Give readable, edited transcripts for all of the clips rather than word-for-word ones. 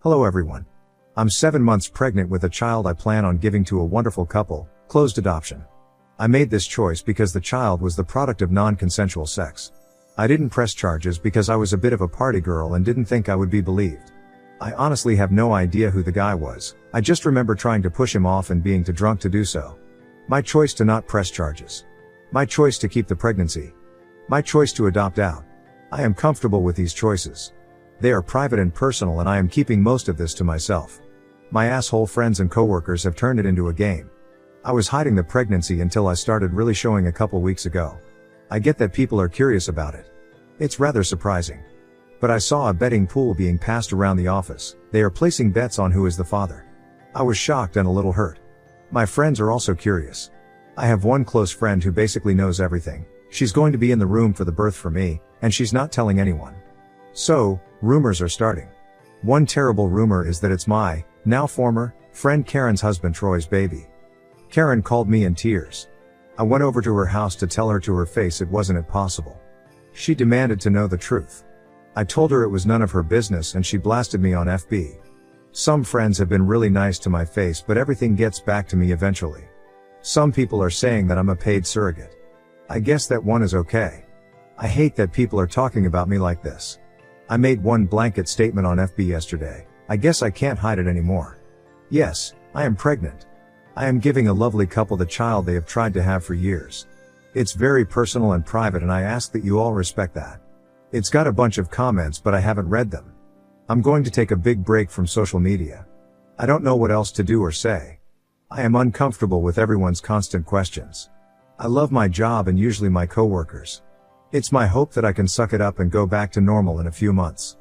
Hello everyone. I'm 7 months pregnant with a child I plan on giving to a wonderful couple, closed adoption. I made this choice because the child was the product of non-consensual sex. I didn't press charges because I was a bit of a party girl and didn't think I would be believed. I honestly have no idea who the guy was. I just remember trying to push him off and being too drunk to do so. My choice to not press charges. My choice to keep the pregnancy. My choice to adopt out. I am comfortable with these choices. They are private and personal and I am keeping most of this to myself. My asshole friends and coworkers have turned it into a game. I was hiding the pregnancy until I started really showing a couple weeks ago. I get that people are curious about it. It's rather surprising. But I saw a betting pool being passed around the office. They are placing bets on who is the father. I was shocked and a little hurt. My friends are also curious. I have one close friend who basically knows everything. She's going to be in the room for the birth for me, and she's not telling anyone. So, rumors are starting. One terrible rumor is that it's my, now former, friend Karen's husband Troy's baby. Karen called me in tears. I went over to her house to tell her to her face it wasn't possible. She demanded to know the truth. I told her it was none of her business and she blasted me on FB. Some friends have been really nice to my face but everything gets back to me eventually. Some people are saying that I'm a paid surrogate. I guess that one is okay. I hate that people are talking about me like this. I made one blanket statement on FB yesterday. I guess I can't hide it anymore. Yes, I am pregnant. I am giving a lovely couple the child they have tried to have for years. It's very personal and private and I ask that you all respect that. It's got a bunch of comments but I haven't read them. I'm going to take a big break from social media. I don't know what else to do or say. I am uncomfortable with everyone's constant questions. I love my job and usually my coworkers. It's my hope that I can suck it up and go back to normal in a few months.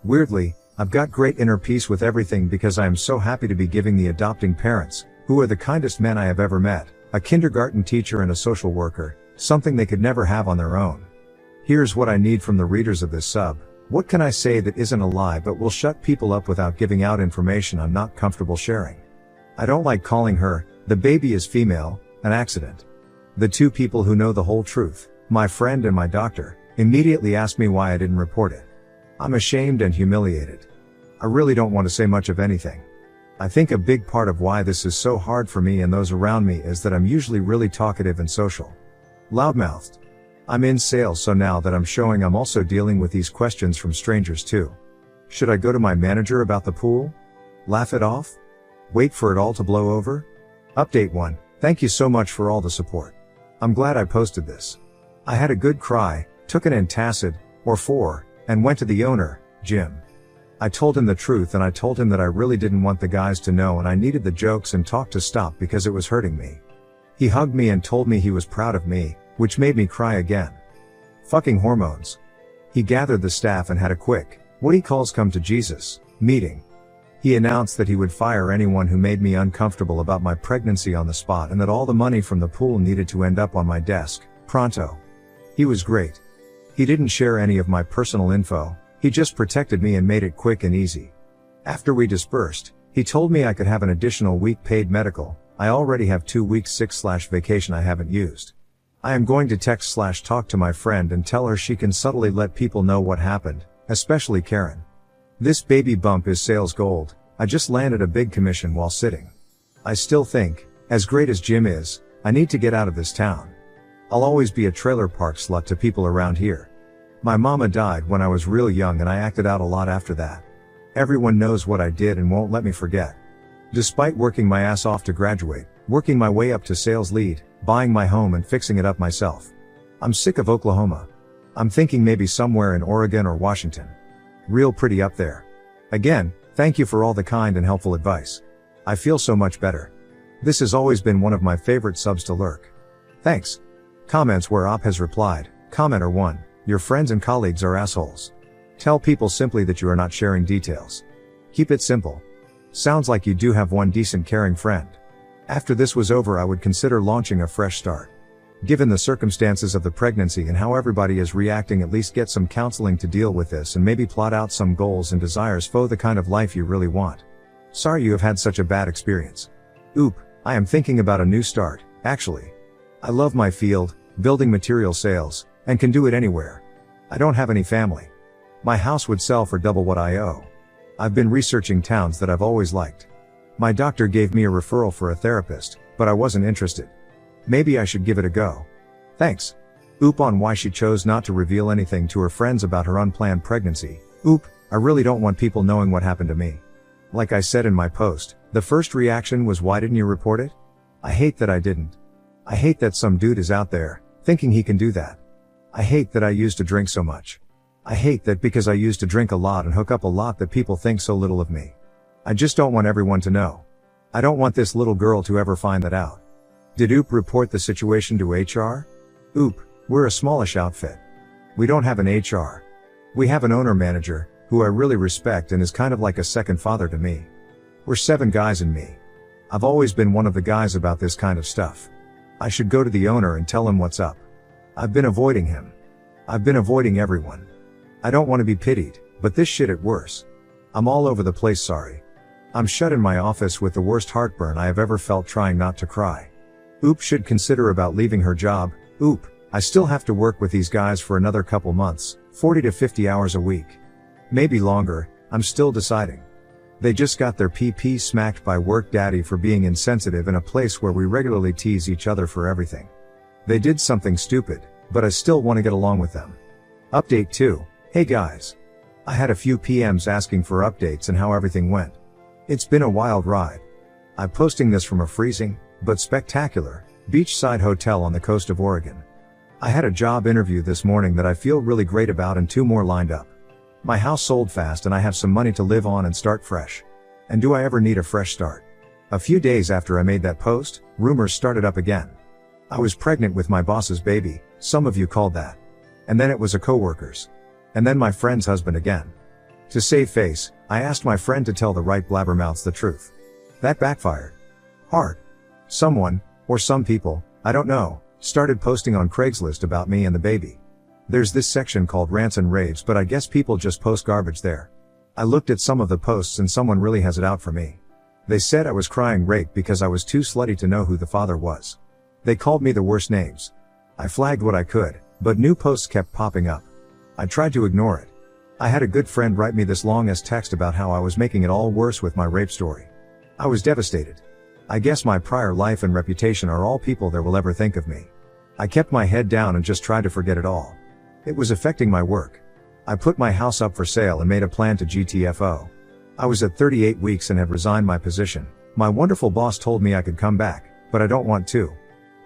Weirdly, I've got great inner peace with everything because I am so happy to be giving the adopting parents, who are the kindest men I have ever met, a kindergarten teacher and a social worker, something they could never have on their own. Here's what I need from the readers of this sub. What can I say that isn't a lie but will shut people up without giving out information I'm not comfortable sharing? I don't like calling her, the baby is female, an accident. The two people who know the whole truth, my friend and my doctor, immediately asked me why I didn't report it. I'm ashamed and humiliated. I really don't want to say much of anything. I think a big part of why this is so hard for me and those around me is that I'm usually really talkative and social. Loudmouthed. I'm in sales so now that I'm showing I'm also dealing with these questions from strangers too. Should I go to my manager about the pool? Laugh it off? Wait for it all to blow over? Update 1. Thank you so much for all the support. I'm glad I posted this. I had a good cry, took an antacid, or 4, and went to the owner, Jim. I told him the truth and I told him that I really didn't want the guys to know and I needed the jokes and talk to stop because it was hurting me. He hugged me and told me he was proud of me, which made me cry again. Fucking hormones. He gathered the staff and had a quick, what he calls come to Jesus, meeting. He announced that he would fire anyone who made me uncomfortable about my pregnancy on the spot and that all the money from the pool needed to end up on my desk, pronto. He was great. He didn't share any of my personal info, he just protected me and made it quick and easy. After we dispersed, he told me I could have an additional week paid medical. I already have 2 weeks sick/vacation I haven't used. I am going to text/talk to my friend and tell her she can subtly let people know what happened, especially Karen. This baby bump is sales gold. I just landed a big commission while sitting. I still think, as great as Jim is, I need to get out of this town. I'll always be a trailer park slut to people around here. My mama died when I was real young and I acted out a lot after that. Everyone knows what I did and won't let me forget. Despite working my ass off to graduate, working my way up to sales lead, buying my home and fixing it up myself. I'm sick of Oklahoma. I'm thinking maybe somewhere in Oregon or Washington. Real pretty up there. Again, thank you for all the kind and helpful advice. I feel so much better. This has always been one of my favorite subs to lurk. Thanks. Comments where Op has replied, Commenter 1, your friends and colleagues are assholes. Tell people simply that you are not sharing details. Keep it simple. Sounds like you do have one decent caring friend. After this was over I would consider launching a fresh start. Given the circumstances of the pregnancy and how everybody is reacting, at least get some counseling to deal with this and maybe plot out some goals and desires for the kind of life you really want. Sorry you have had such a bad experience. Oop, I am thinking about a new start, actually. I love my field, building material sales, and can do it anywhere. I don't have any family. My house would sell for double what I owe. I've been researching towns that I've always liked. My doctor gave me a referral for a therapist, but I wasn't interested. Maybe I should give it a go. Thanks. Oop on why she chose not to reveal anything to her friends about her unplanned pregnancy. Oop, I really don't want people knowing what happened to me. Like I said in my post, the first reaction was, why didn't you report it? I hate that I didn't. I hate that some dude is out there, thinking he can do that. I hate that I used to drink so much. I hate that because I used to drink a lot and hook up a lot that people think so little of me. I just don't want everyone to know. I don't want this little girl to ever find that out. Did Oop report the situation to HR? Oop, we're a smallish outfit. We don't have an HR. We have an owner-manager, who I really respect and is kind of like a second father to me. We're 7 guys and me. I've always been one of the guys about this kind of stuff. I should go to the owner and tell him what's up. I've been avoiding him. I've been avoiding everyone. I don't want to be pitied, but this shit it worse. I'm all over the place, sorry. I'm shut in my office with the worst heartburn I have ever felt, trying not to cry. Oop should consider about leaving her job. Oop, I still have to work with these guys for another couple months, 40 to 50 hours a week. Maybe longer, I'm still deciding. They just got their PP smacked by work daddy for being insensitive in a place where we regularly tease each other for everything. They did something stupid, but I still want to get along with them. Update 2. Hey guys. I had a few PMs asking for updates and how everything went. It's been a wild ride. I'm posting this from a freezing, but spectacular, beachside hotel on the coast of Oregon. I had a job interview this morning that I feel really great about and 2 more lined up. My house sold fast and I have some money to live on and start fresh. And do I ever need a fresh start? A few days after I made that post, rumors started up again. I was pregnant with my boss's baby, some of you called that. And then it was a coworker's. And then my friend's husband again. To save face, I asked my friend to tell the right blabbermouths the truth. That backfired. Hard. Someone, or some people, I don't know, started posting on Craigslist about me and the baby. There's this section called rants and raves, but I guess people just post garbage there. I looked at some of the posts and someone really has it out for me. They said I was crying rape because I was too slutty to know who the father was. They called me the worst names. I flagged what I could, but new posts kept popping up. I tried to ignore it. I had a good friend write me this long-ass text about how I was making it all worse with my rape story. I was devastated. I guess my prior life and reputation are all people there will ever think of me. I kept my head down and just tried to forget it all. It was affecting my work. I put my house up for sale and made a plan to GTFO. I was at 38 weeks and had resigned my position. My wonderful boss told me I could come back, but I don't want to.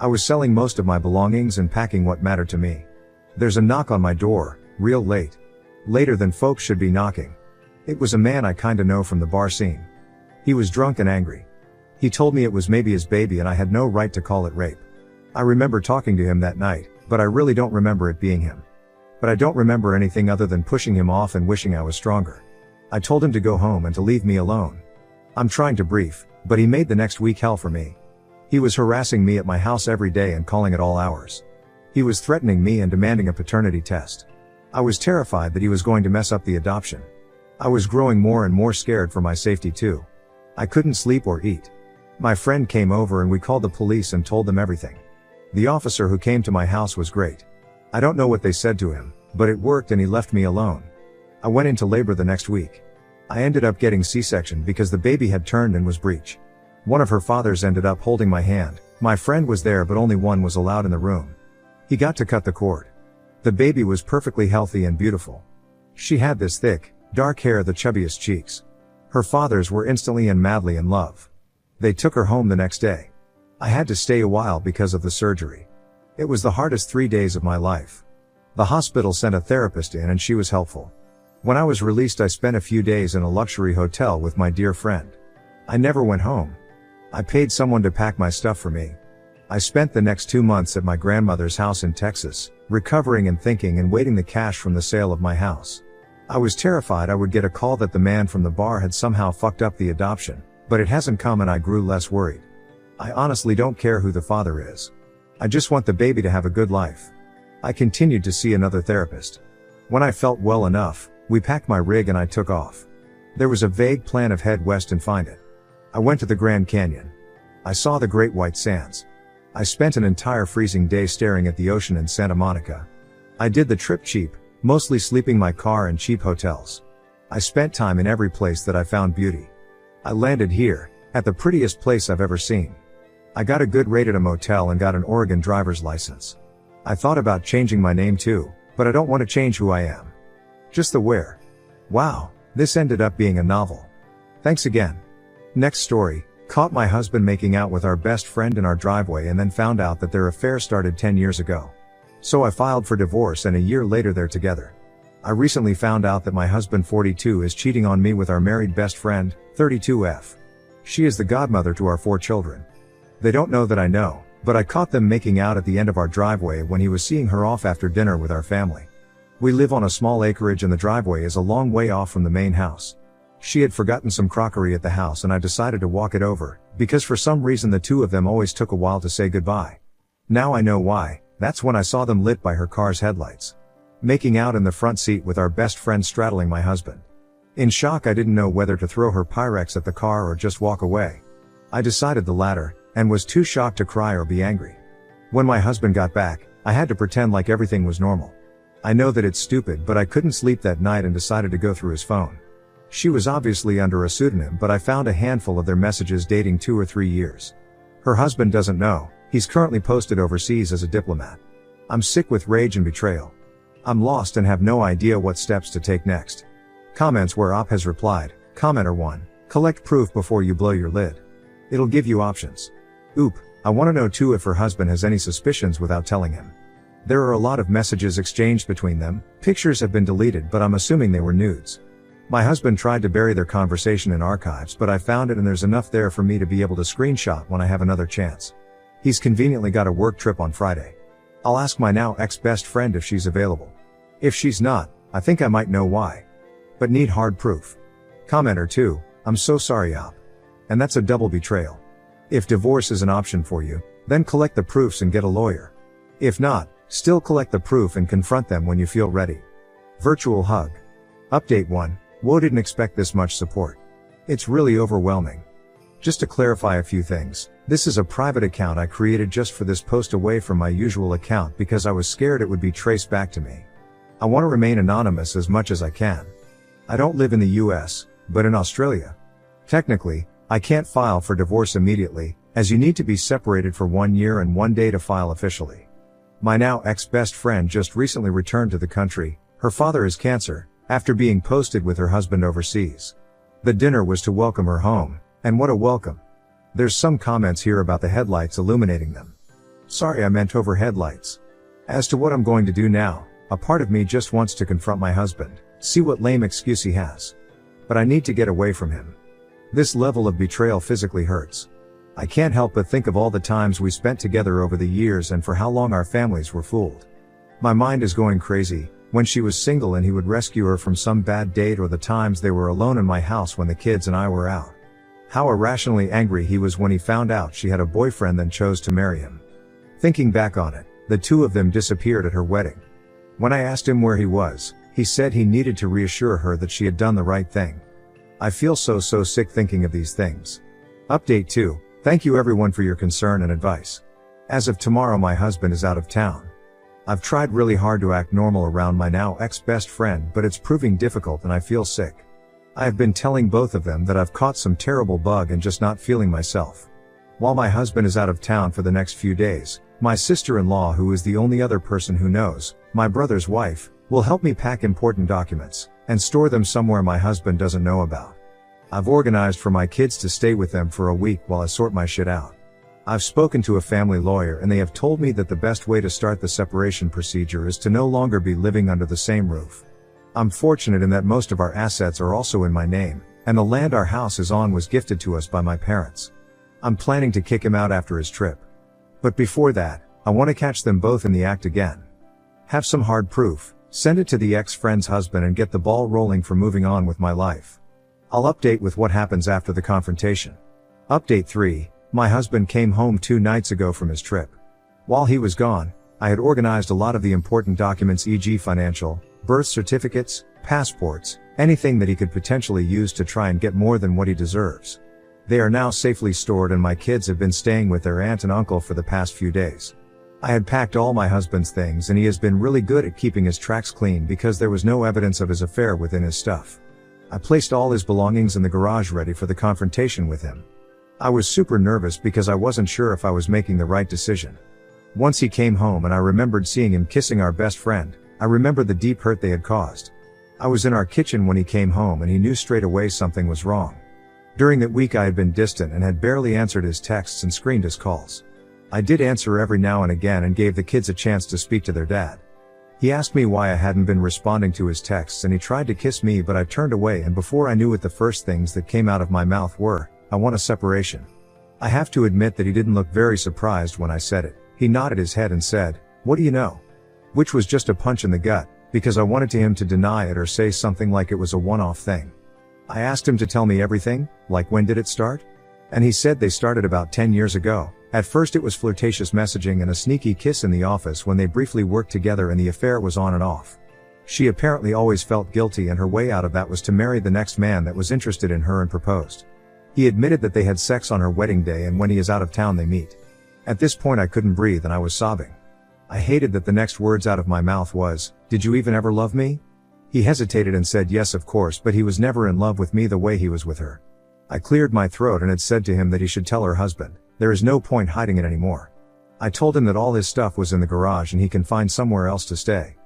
I was selling most of my belongings and packing what mattered to me. There's a knock on my door, real late. Later than folks should be knocking. It was a man I kinda know from the bar scene. He was drunk and angry. He told me it was maybe his baby and I had no right to call it rape. I remember talking to him that night, but I really don't remember it being him. But I don't remember anything other than pushing him off and wishing I was stronger. I told him to go home and to leave me alone. I'm trying to brief, but he made the next week hell for me. He was harassing me at my house every day and calling at all hours. He was threatening me and demanding a paternity test. I was terrified that he was going to mess up the adoption. I was growing more and more scared for my safety too. I couldn't sleep or eat. My friend came over and we called the police and told them everything. The officer who came to my house was great. I don't know what they said to him, but it worked and he left me alone. I went into labor the next week. I ended up getting C-section because the baby had turned and was breech. One of her fathers ended up holding my hand. My friend was there but only one was allowed in the room. He got to cut the cord. The baby was perfectly healthy and beautiful. She had this thick, dark hair, the chubbiest cheeks. Her fathers were instantly and madly in love. They took her home the next day. I had to stay a while because of the surgery. It was the hardest 3 days of my life. The hospital sent a therapist in and she was helpful. When I was released I spent a few days in a luxury hotel with my dear friend. I never went home. I paid someone to pack my stuff for me. I spent the next 2 months at my grandmother's house in Texas, recovering and thinking and waiting the cash from the sale of my house. I was terrified I would get a call that the man from the bar had somehow fucked up the adoption, but it hasn't come and I grew less worried. I honestly don't care who the father is. I just want the baby to have a good life. I continued to see another therapist. When I felt well enough, we packed my rig and I took off. There was a vague plan of head west and find it. I went to the Grand Canyon. I saw the Great White Sands. I spent an entire freezing day staring at the ocean in Santa Monica. I did the trip cheap, mostly sleeping my car in cheap hotels. I spent time in every place that I found beauty. I landed here, at the prettiest place I've ever seen. I got a good rate at a motel and got an Oregon driver's license. I thought about changing my name too, but I don't want to change who I am. Just the where. Wow, this ended up being a novel. Thanks again. Next story, caught my husband making out with our best friend in our driveway and then found out that their affair started 10 years ago. So I filed for divorce and a year later they're together. I recently found out that my husband 42 is cheating on me with our married best friend, 32F. She is the godmother to our 4 children. They don't know that I know, but I caught them making out at the end of our driveway when he was seeing her off after dinner with our family. We live on a small acreage and the driveway is a long way off from the main house. She had forgotten some crockery at the house and I decided to walk it over, because for some reason the two of them always took a while to say goodbye. Now I know why. That's when I saw them lit by her car's headlights. Making out in the front seat with our best friend straddling my husband. In shock, I didn't know whether to throw her Pyrex at the car or just walk away. I decided the latter, and was too shocked to cry or be angry. When my husband got back, I had to pretend like everything was normal. I know that it's stupid, but I couldn't sleep that night and decided to go through his phone. She was obviously under a pseudonym, but I found a handful of their messages dating 2 or 3 years. Her husband doesn't know, he's currently posted overseas as a diplomat. I'm sick with rage and betrayal. I'm lost and have no idea what steps to take next. Comments where Op has replied, Commenter 1, collect proof before you blow your lid. It'll give you options. Oop, I want to know too if her husband has any suspicions without telling him. There are a lot of messages exchanged between them, pictures have been deleted but I'm assuming they were nudes. My husband tried to bury their conversation in archives but I found it and there's enough there for me to be able to screenshot when I have another chance. He's conveniently got a work trip on Friday. I'll ask my now ex-best friend if she's available. If she's not, I think I might know why. But need hard proof. Commenter 2, I'm so sorry Op. And that's a double betrayal. If divorce is an option for you, then collect the proofs and get a lawyer. If not, still collect the proof and confront them when you feel ready. Virtual hug. Update 1, whoa, didn't expect this much support. It's really overwhelming. Just to clarify a few things, this is a private account I created just for this post away from my usual account because I was scared it would be traced back to me. I want to remain anonymous as much as I can. I don't live in the US, but in Australia. Technically, I can't file for divorce immediately, as you need to be separated for 1 year and 1 day to file officially. My now ex-best friend just recently returned to the country, her father has cancer, after being posted with her husband overseas. The dinner was to welcome her home, and what a welcome. There's some comments here about the headlights illuminating them. Sorry, I meant over headlights. As to what I'm going to do now, a part of me just wants to confront my husband, see what lame excuse he has. But I need to get away from him. This level of betrayal physically hurts. I can't help but think of all the times we spent together over the years and for how long our families were fooled. My mind is going crazy, when she was single and he would rescue her from some bad date, or the times they were alone in my house when the kids and I were out. How irrationally angry he was when he found out she had a boyfriend then chose to marry him. Thinking back on it, the two of them disappeared at her wedding. When I asked him where he was, he said he needed to reassure her that she had done the right thing. I feel so sick thinking of these things. Update 2, thank you everyone for your concern and advice. As of tomorrow my husband is out of town. I've tried really hard to act normal around my now ex-best friend, but it's proving difficult and I feel sick. I have been telling both of them that I've caught some terrible bug and just not feeling myself. While my husband is out of town for the next few days, my sister-in-law, who is the only other person who knows, my brother's wife, will help me pack important documents and store them somewhere my husband doesn't know about. I've organized for my kids to stay with them for a week while I sort my shit out. I've spoken to a family lawyer and they have told me that the best way to start the separation procedure is to no longer be living under the same roof. I'm fortunate in that most of our assets are also in my name, and the land our house is on was gifted to us by my parents. I'm planning to kick him out after his trip. But before that, I want to catch them both in the act again. Have some hard proof, send it to the ex-friend's husband and get the ball rolling for moving on with my life. I'll update with what happens after the confrontation. Update 3, my husband came home 2 nights ago from his trip. While he was gone, I had organized a lot of the important documents, e.g. financial, birth certificates, passports, anything that he could potentially use to try and get more than what he deserves. They are now safely stored and my kids have been staying with their aunt and uncle for the past few days. I had packed all my husband's things and he has been really good at keeping his tracks clean because there was no evidence of his affair within his stuff. I placed all his belongings in the garage ready for the confrontation with him. I was super nervous because I wasn't sure if I was making the right decision. Once he came home and I remembered seeing him kissing our best friend, I remembered the deep hurt they had caused. I was in our kitchen when he came home and he knew straight away something was wrong. During that week I had been distant and had barely answered his texts and screened his calls. I did answer every now and again and gave the kids a chance to speak to their dad. He asked me why I hadn't been responding to his texts and he tried to kiss me, but I turned away, and before I knew it the first things that came out of my mouth were, "I want a separation." I have to admit that he didn't look very surprised when I said it. He nodded his head and said, "What do you know?" Which was just a punch in the gut, because I wanted him to deny it or say something like it was a one-off thing. I asked him to tell me everything, like when did it start? And he said they started about 10 years ago. At first it was flirtatious messaging and a sneaky kiss in the office when they briefly worked together, and the affair was on and off. She apparently always felt guilty, and her way out of that was to marry the next man that was interested in her and proposed. He admitted that they had sex on her wedding day, and when he is out of town they meet. At this point I couldn't breathe and I was sobbing. I hated that the next words out of my mouth was, "Did you even ever love me?" He hesitated and said yes of course, but he was never in love with me the way he was with her. I cleared my throat and had said to him that he should tell her husband. There is no point hiding it anymore. I told him that all his stuff was in the garage and he can find somewhere else to stay.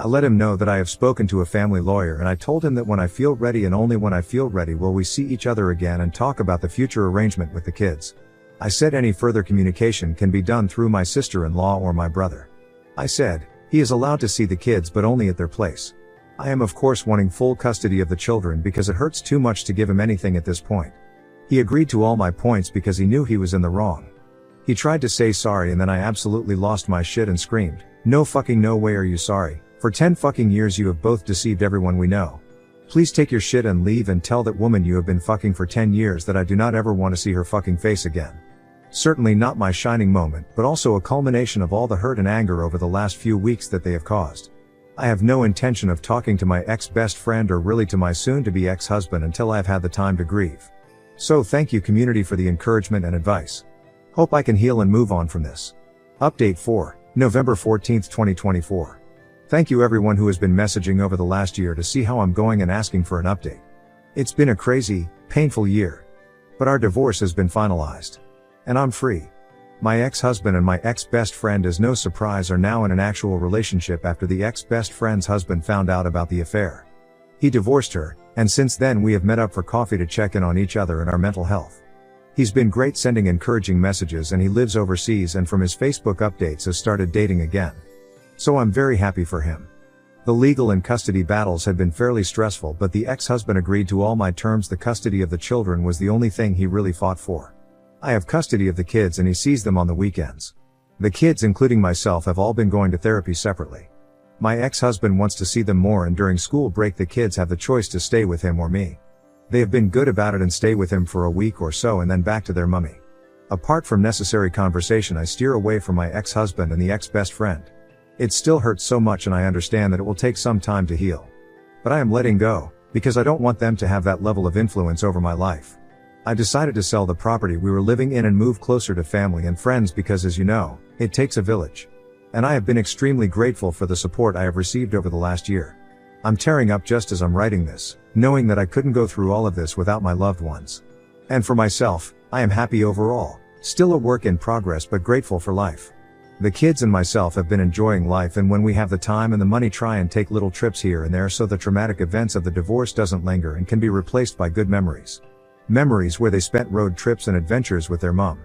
I let him know that I have spoken to a family lawyer, and I told him that when I feel ready, and only when I feel ready, will we see each other again and talk about the future arrangement with the kids. I said any further communication can be done through my sister-in-law or my brother. I said, he is allowed to see the kids but only at their place. I am of course wanting full custody of the children because it hurts too much to give him anything at this point. He agreed to all my points because he knew he was in the wrong. He tried to say sorry, and then I absolutely lost my shit and screamed, "No fucking no way are you sorry. For 10 fucking years you have both deceived everyone we know. Please take your shit and leave and tell that woman you have been fucking for 10 years that I do not ever want to see her fucking face again." Certainly not my shining moment, but also a culmination of all the hurt and anger over the last few weeks that they have caused. I have no intention of talking to my ex-best friend or really to my soon-to-be ex-husband until I have had the time to grieve. So thank you community for the encouragement and advice. Hope I can heal and move on from this. Update 4, November 14th, 2024. Thank you everyone who has been messaging over the last year to see how I'm going and asking for an update. It's been a crazy, painful year. But our divorce has been finalized. And I'm free. My ex-husband and my ex-best friend, as no surprise, are now in an actual relationship after the ex-best friend's husband found out about the affair. He divorced her, and since then we have met up for coffee to check in on each other and our mental health. He's been great, sending encouraging messages, and he lives overseas and from his Facebook updates has started dating again. So I'm very happy for him. The legal and custody battles had been fairly stressful, but the ex-husband agreed to all my terms. The custody of the children was the only thing he really fought for. I have custody of the kids and he sees them on the weekends. The kids, including myself, have all been going to therapy separately. My ex-husband wants to see them more, and during school break the kids have the choice to stay with him or me. They have been good about it and stay with him for a week or so and then back to their mummy. Apart from necessary conversation, I steer away from my ex-husband and the ex-best friend. It still hurts so much, and I understand that it will take some time to heal. But I am letting go, because I don't want them to have that level of influence over my life. I decided to sell the property we were living in and move closer to family and friends because, as you know, it takes a village. And I have been extremely grateful for the support I have received over the last year. I'm tearing up just as I'm writing this, knowing that I couldn't go through all of this without my loved ones. And for myself, I am happy overall, still a work in progress but grateful for life. The kids and myself have been enjoying life, and when we have the time and the money, try and take little trips here and there so the traumatic events of the divorce doesn't linger and can be replaced by good memories. Memories where they spent road trips and adventures with their mom.